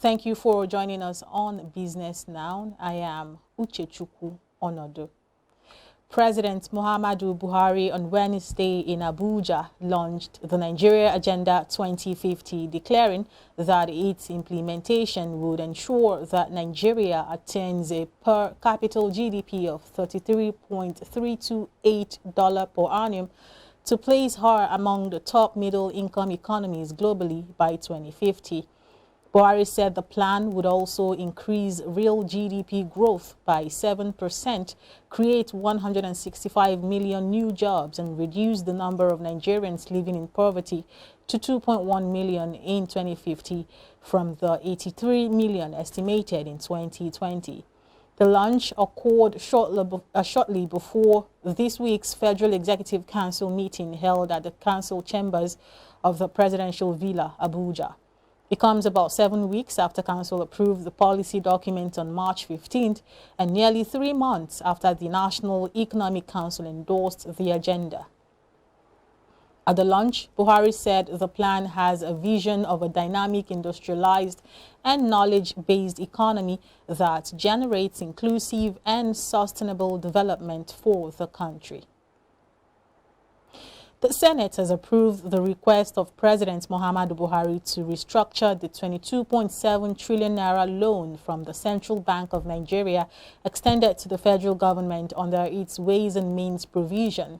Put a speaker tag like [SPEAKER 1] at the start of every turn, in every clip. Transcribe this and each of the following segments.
[SPEAKER 1] Thank you for joining us on Business Now. I am Uchechukwu Onodo. President Muhammadu Buhari on Wednesday in Abuja launched the Nigeria Agenda 2050, declaring that its implementation would ensure that Nigeria attains a per capita GDP of $33.328 per annum to place her among the top middle-income economies globally by 2050. Buhari said the plan would also increase real GDP growth by 7%, create 165 million new jobs, and reduce the number of Nigerians living in poverty to 2.1 million in 2050 from the 83 million estimated in 2020. The launch occurred shortly before this week's Federal Executive Council meeting held at the council chambers of the Presidential Villa, Abuja. It comes about 7 weeks after Council approved the policy document on March 15th and nearly 3 months after the National Economic Council endorsed the agenda. At the launch, Buhari said the plan has a vision of a dynamic, industrialized and knowledge-based economy that generates inclusive and sustainable development for the country. The Senate has approved the request of President Muhammadu Buhari to restructure the 22.7 trillion naira loan from the Central Bank of Nigeria extended to the federal government under its Ways and Means provision.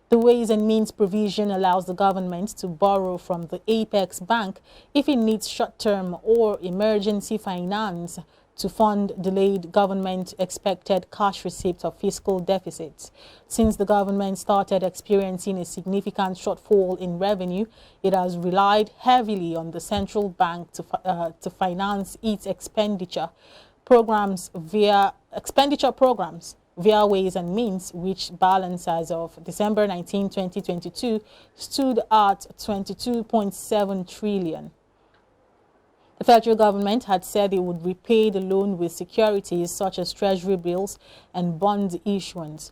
[SPEAKER 1] The Ways and Means provision allows the government to borrow from the Apex Bank if it needs short-term or emergency finance to fund delayed government expected cash receipts of fiscal deficits. Since the government started experiencing a significant shortfall in revenue, it has relied heavily on the central bank to finance its expenditure programs via Ways and Means, which balance as of December 19, 2022 stood at 22.7 trillion. The federal government had said it would repay the loan with securities such as treasury bills and bond issuance.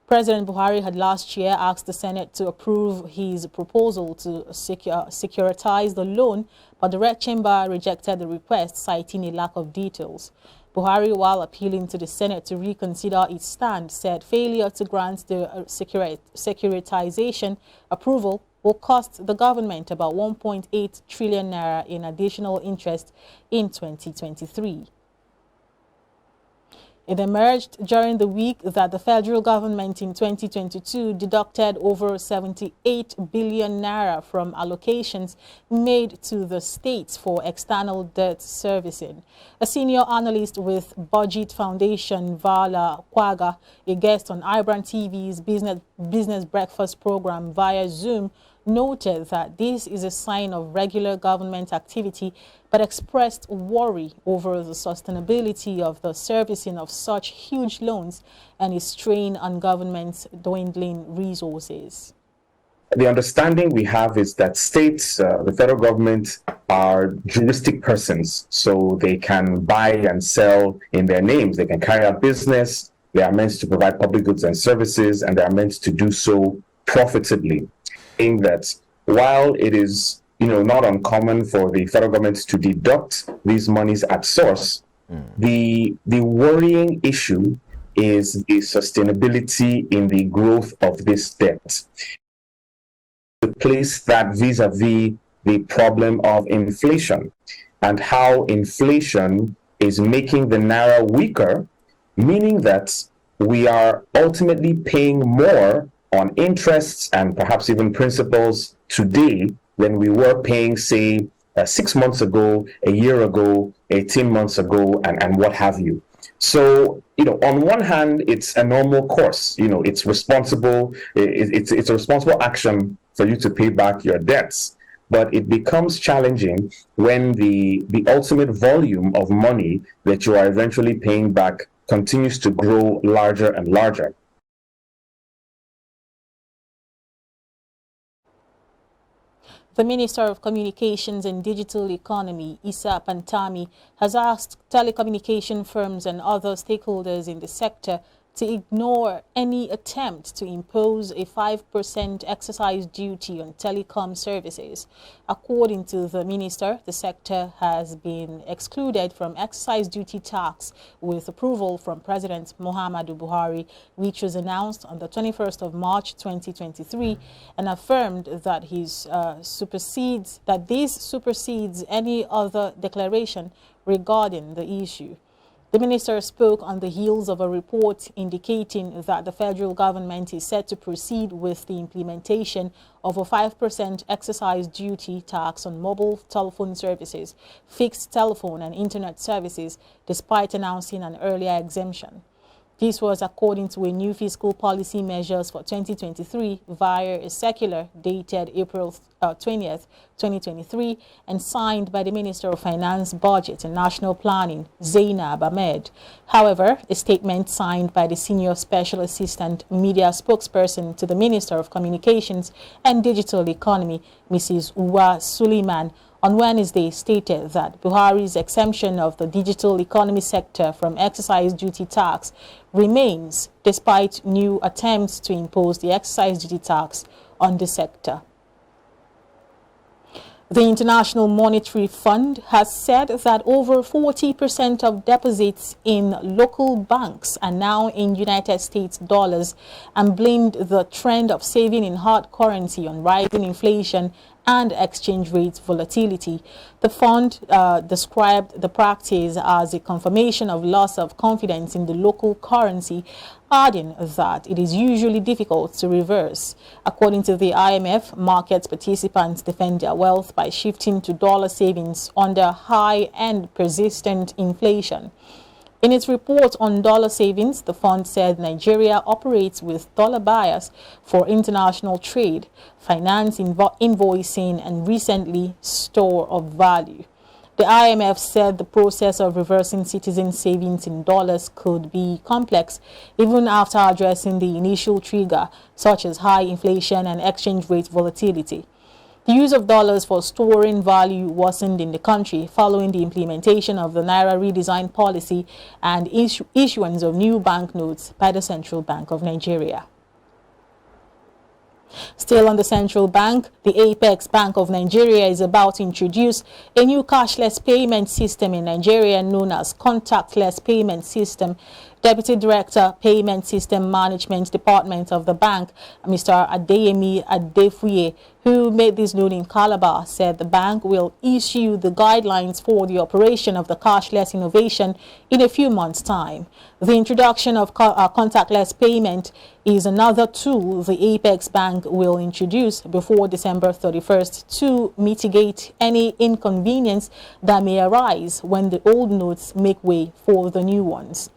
[SPEAKER 1] President Buhari had last year asked the Senate to approve his proposal to securitize the loan, but the Red Chamber rejected the request, citing a lack of details. Buhari, while appealing to the Senate to reconsider its stand, said failure to grant the securitization approval will cost the government about 1.8 trillion naira in additional interest in 2023. It emerged during the week that the federal government in 2022 deducted over 78 billion naira from allocations made to the states for external debt servicing. A senior analyst with Budget Foundation, Vala Kwaga, a guest on iBrandTV's business breakfast program via Zoom, noted that this is a sign of regular government activity, but expressed worry over the sustainability of the servicing of such huge loans and a strain on government's dwindling resources.
[SPEAKER 2] The understanding we have is that states, the federal government, are juristic persons, so they can buy and sell in their names. They can carry out business. They are meant to provide public goods and services, and they are meant to do so profitably. In that, while it is not uncommon for the federal government to deduct these monies at source, the worrying issue is the sustainability in the growth of this debt. To place that vis-a-vis the problem of inflation and how inflation is making the naira weaker, meaning that we are ultimately paying more on interests and perhaps even principals today than we were paying, say, 6 months ago, a year ago, 18 months ago, and what have you. So, on one hand, it's a normal course. It's responsible. It's a responsible action for you to pay back your debts. But it becomes challenging when the ultimate volume of money that you are eventually paying back continues to grow larger and larger.
[SPEAKER 1] The Minister of Communications and Digital Economy, Issa Pantami, has asked telecommunication firms and other stakeholders in the sector to ignore any attempt to impose a 5% excise duty on telecom services. According to the minister, the sector has been excluded from excise duty tax with approval from President Muhammadu Buhari, which was announced on the 21st of March 2023, and affirmed that this supersedes any other declaration regarding the issue. The minister spoke on the heels of a report indicating that the federal government is set to proceed with the implementation of a 5% excise duty tax on mobile telephone services, fixed telephone and internet services, despite announcing an earlier exemption. This was according to a new fiscal policy measures for 2023 via a circular dated April 20th, 2023 and signed by the Minister of Finance, Budget and National Planning, Zainab Ahmed. However, a statement signed by the Senior Special Assistant Media Spokesperson to the Minister of Communications and Digital Economy, Mrs. Uwa Suleiman, on Wednesday stated that Buhari's exemption of the digital economy sector from excise duty tax remains despite new attempts to impose the excise duty tax on the sector. The International Monetary Fund has said that over 40% of deposits in local banks are now in United States dollars and blamed the trend of saving in hard currency on rising inflation and exchange rate volatility. The fund described the practice as a confirmation of loss of confidence in the local currency, adding that it is usually difficult to reverse. According to the IMF, market participants defend their wealth by shifting to dollar savings under high and persistent inflation. In its report on dollar savings, the fund said Nigeria operates with dollar buyers for international trade, finance, invoicing, and recently store of value. The IMF said the process of reversing citizen savings in dollars could be complex even after addressing the initial trigger, such as high inflation and exchange rate volatility. The use of dollars for storing value worsened in the country following the implementation of the Naira redesign policy and issuance of new banknotes by the Central Bank of Nigeria. Still on the central bank, the Apex Bank of Nigeria is about to introduce a new cashless payment system in Nigeria known as contactless payment system. Deputy Director, Payment System Management Department of the bank, Mr. Adeyemi Adefuye, who made this known in Calabar, said the bank will issue the guidelines for the operation of the cashless innovation in a few months' time. The introduction of contactless payment is another tool the Apex Bank will introduce before December 31st to mitigate any inconvenience that may arise when the old notes make way for the new ones.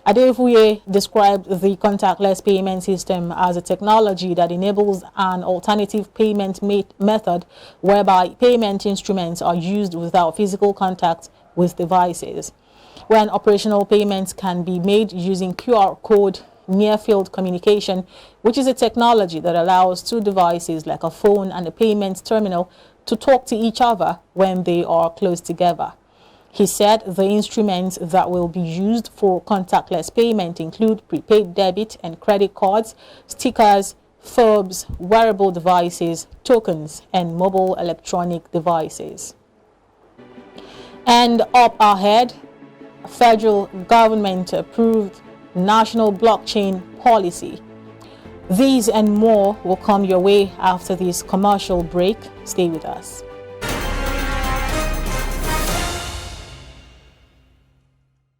[SPEAKER 1] Adefuye described the contactless payment system as a technology that enables an alternative payment method whereby payment instruments are used without physical contact with devices. When operational payments can be made using QR code near-field communication, which is a technology that allows two devices like a phone and a payment terminal to talk to each other when they are close together. He said the instruments that will be used for contactless payment include prepaid debit and credit cards, stickers, fobs, wearable devices, tokens, and mobile electronic devices. And up ahead, federal government approved national blockchain policy. These and more will come your way after this commercial break. Stay with us.